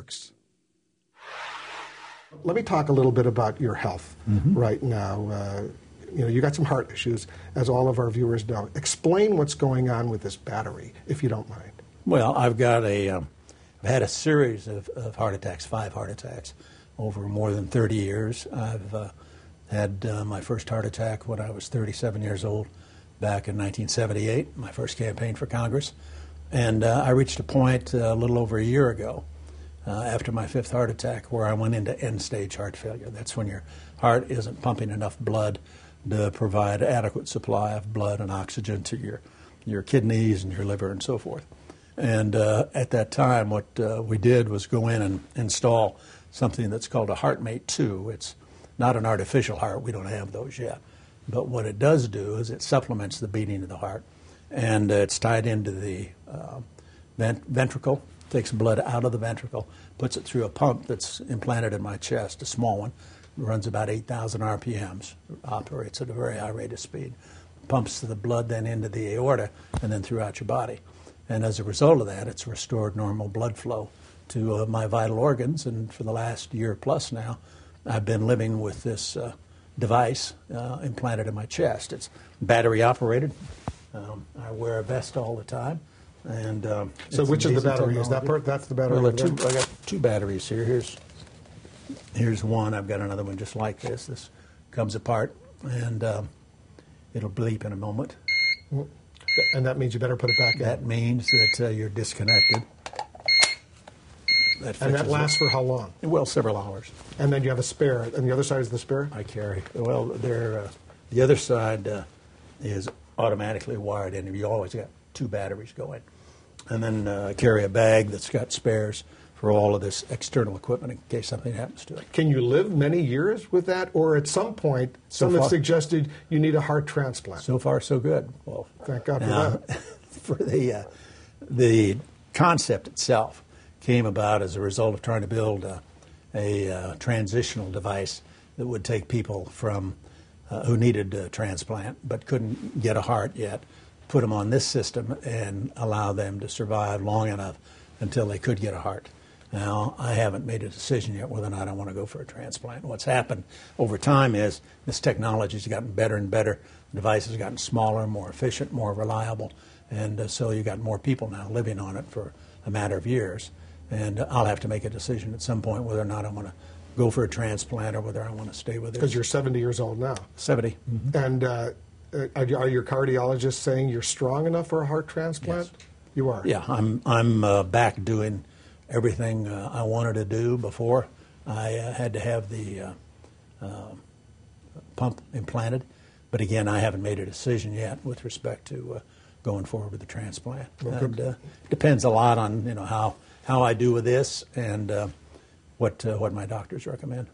works. Let me talk a little bit about your health right now. You got some heart issues, as all of our viewers know. Explain what's going on with this battery, if you don't mind. Well, I've had a series of heart attacks, 5 heart attacks, over more than 30 years. I've had my first heart attack when I was 37 years old, back in 1978, my first campaign for Congress. And I reached a point a little over a year ago, after my 5th heart attack, where I went into end-stage heart failure. That's when your heart isn't pumping enough blood to provide adequate supply of blood and oxygen to your kidneys and your liver and so forth. And at that time, what we did was go in and install something that's called a HeartMate 2. It's not an artificial heart. We don't have those yet. But what it does do is it supplements the beating of the heart. And it's tied into the ventricle, takes blood out of the ventricle, puts it through a pump that's implanted in my chest, a small one. It runs about 8,000 RPMs, operates at a very high rate of speed, pumps the blood then into the aorta and then throughout your body. And as a result of that, it's restored normal blood flow to my vital organs. And for the last year plus now, I've been living with this device implanted in my chest. It's battery operated. I wear a vest all the time. And so which is the battery? Is that part? That's the battery? Well, I got 2 batteries here. Here's one. I've got another one just like this. This comes apart, and it'll bleep in a moment. And that means you better put it back in. That means that you're disconnected. And that lasts for how long? Well, several hours. And then you have a spare, and the other side is the spare? I carry. Well, the other side is automatically wired in. You always got 2 batteries going. And then I carry a bag that's got spares for all of this external equipment in case something happens to it. Can you live many years with that? Or at some point, some have suggested you need a heart transplant? So far, so good. Well, thank God for that. For the concept itself came about as a result of trying to build a transitional device that would take people from who needed a transplant but couldn't get a heart yet, put them on this system and allow them to survive long enough until they could get a heart. Now, I haven't made a decision yet whether or not I want to go for a transplant. What's happened over time is this technology has gotten better and better. The device has gotten smaller, more efficient, more reliable, and so you've got more people now living on it for a matter of years. And I'll have to make a decision at some point whether or not I want to go for a transplant or whether I want to stay with it. Because you're 70 years old now. 70. Mm-hmm. And are your cardiologists saying you're strong enough for a heart transplant? Yes. You are? Yeah, I'm back doing everything I wanted to do before. I had to have the pump implanted. But again, I haven't made a decision yet with respect to going forward with the transplant. Well, and it depends a lot on how I do with this and what my doctors recommend.